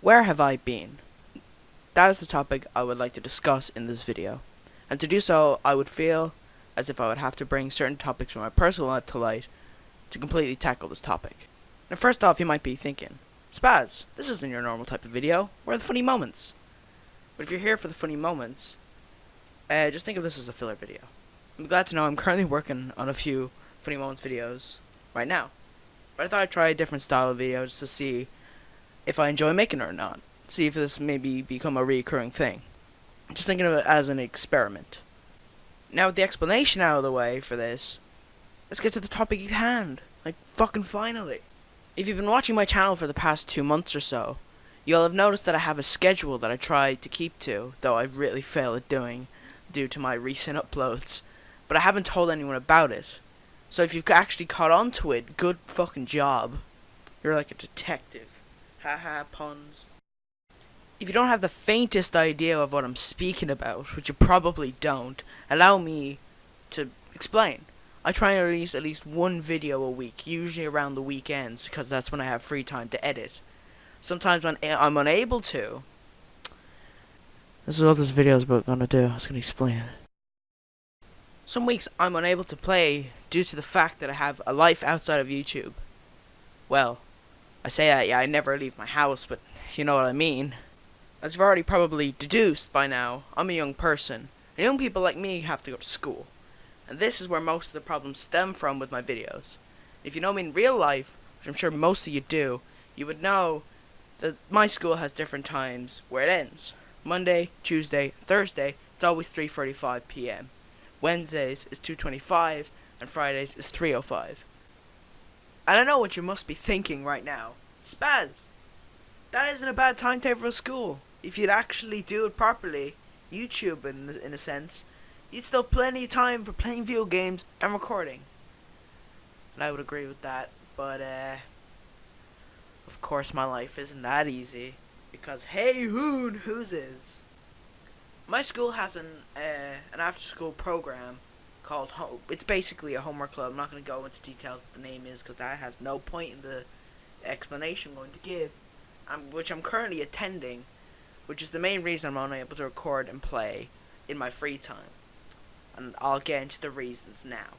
Where have I been? That is the topic I would like to discuss in this video. And to do so, I would feel as if I would have to bring certain topics from my personal life to light to completely tackle this topic. Now first off, you might be thinking, Spaz, this isn't your normal type of video. Where are the funny moments? But if you're here for the funny moments, just think of this as a filler video. I'm glad to know I'm currently working on a few funny moments videos right now. But I thought I'd try a different style of video just to see if I enjoy making it or not. See if this maybe become a recurring thing. Just thinking of it as an experiment. Now with the explanation out of the way for this, let's get to the topic at hand. Like, fucking finally. If you've been watching my channel for the past 2 months or so, you'll have noticed that I have a schedule that I try to keep to, though I really fail at doing due to my recent uploads. But I haven't told anyone about it. So if you've actually caught on to it, good fucking job. You're like a detective. Haha, puns. If you don't have the faintest idea of what I'm speaking about, which you probably don't, allow me to explain. I try and release at least one video a week, usually around the weekends, because that's when I have free time to edit. Sometimes when I'm unable to. This is what this video is gonna do. I was gonna explain. Some weeks I'm unable to play due to the fact that I have a life outside of YouTube. Well, I say that, yeah, I never leave my house, but you know what I mean. As you've already probably deduced by now, I'm a young person, and young people like me have to go to school. And this is where most of the problems stem from with my videos. If you know me in real life, which I'm sure most of you do, you would know that my school has different times where it ends. Monday, Tuesday, Thursday, it's always 3:45 p.m. Wednesdays is 2:25, and Fridays is 3:05. And I know what you must be thinking right now. Spaz, that isn't a bad timetable for school. If you'd actually do it properly, YouTube in a sense, you'd still have plenty of time for playing video games and recording. And I would agree with that, but of course my life isn't that easy, because hey whose is? My school has an after school program called it's basically a homework club. I'm not going to go into details what the name is because that has no point in the explanation I'm going to give, which I'm currently attending, which is the main reason I'm unable to record and play in my free time. And I'll get into the reasons now.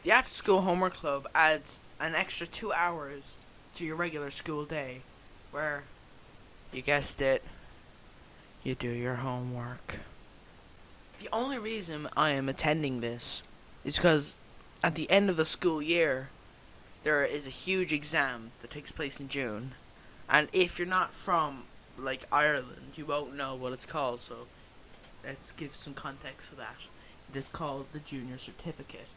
The after school homework club adds an extra 2 hours to your regular school day, where, you guessed it, you do your homework. The only reason I am attending this is because at the end of the school year, there is a huge exam that takes place in June. And if you're not from, like, Ireland, you won't know what it's called, so let's give some context to that. It is called the Junior Certificate.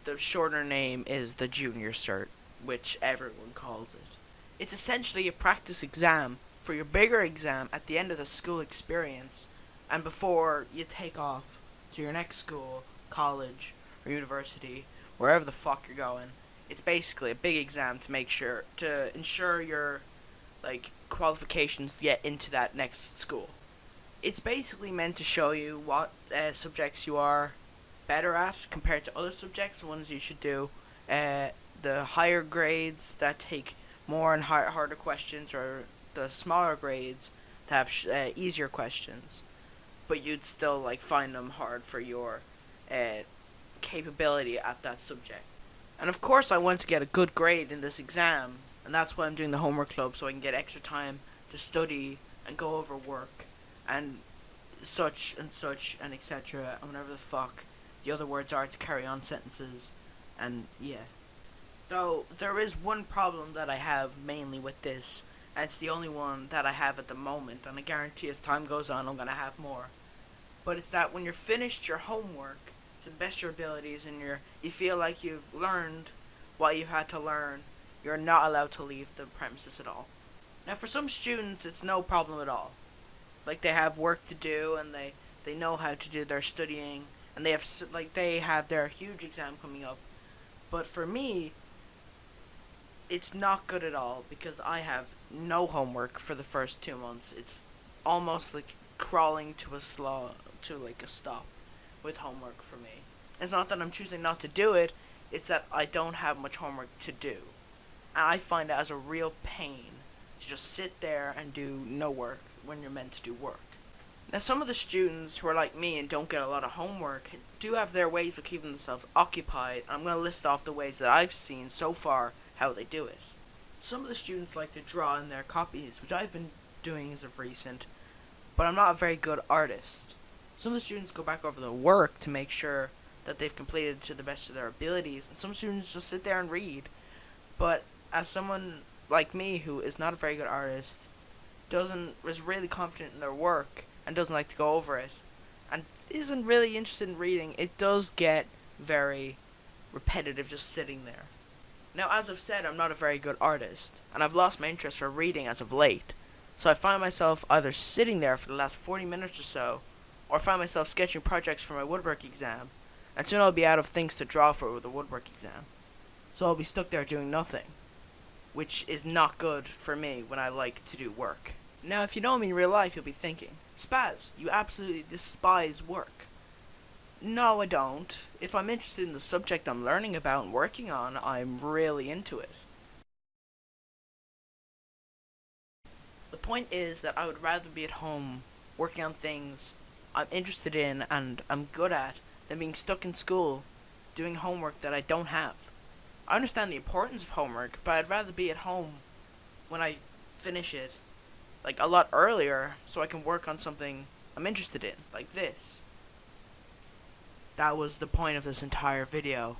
The shorter name is the Junior Cert, which everyone calls it. It's essentially a practice exam for your bigger exam at the end of the school experience and before you take off to your next school, college, or university, wherever the fuck you're going. It's basically a big exam to ensure your qualifications to get into that next school. It's basically meant to show you what subjects you are better at compared to other subjects, the ones you should do. The higher grades that take more and harder questions, or the smaller grades that have easier questions, but you'd still find them hard for your capability at that subject. And of course I want to get a good grade in this exam, and that's why I'm doing the homework club, so I can get extra time to study and go over work and such and etc. and whatever the fuck the other words are to carry on sentences. And yeah, so there is one problem that I have mainly with this, and it's the only one that I have at the moment, and I guarantee as time goes on I'm gonna have more. But it's that when you're finished your homework to the best of your abilities and you feel like you've learned what you had to learn, you're not allowed to leave the premises at all. Now for some students it's no problem at all. Like, they have work to do and they know how to do their studying, and they have their huge exam coming up. But for me, it's not good at all, because I have no homework for the first 2 months. It's almost like crawling to a stop with homework for me. It's not that I'm choosing not to do it, it's that I don't have much homework to do. And I find it as a real pain to just sit there and do no work when you're meant to do work. Now, some of the students who are like me and don't get a lot of homework do have their ways of keeping themselves occupied. I'm going to list off the ways that I've seen so far how they do it. Some of the students like to draw in their copies, which I've been doing as of recent, but I'm not a very good artist. Some of the students go back over the work to make sure that they've completed to the best of their abilities, and some students just sit there and read. But as someone like me who is not a very good artist, is really confident in their work and doesn't like to go over it, and isn't really interested in reading, it does get very repetitive just sitting there. Now, as I've said, I'm not a very good artist, and I've lost my interest for reading as of late, so I find myself either sitting there for the last 40 minutes or so, or find myself sketching projects for my woodwork exam, and soon I'll be out of things to draw for with the woodwork exam. So I'll be stuck there doing nothing, which is not good for me when I like to do work. Now, if you know me in real life, you'll be thinking, Spaz, you absolutely despise work. No, I don't. If I'm interested in the subject I'm learning about and working on, I'm really into it. The point is that I would rather be at home working on things I'm interested in and I'm good at than being stuck in school doing homework that I don't have. I understand the importance of homework, but I'd rather be at home when I finish it, like a lot earlier, so I can work on something I'm interested in, like this. That was the point of this entire video.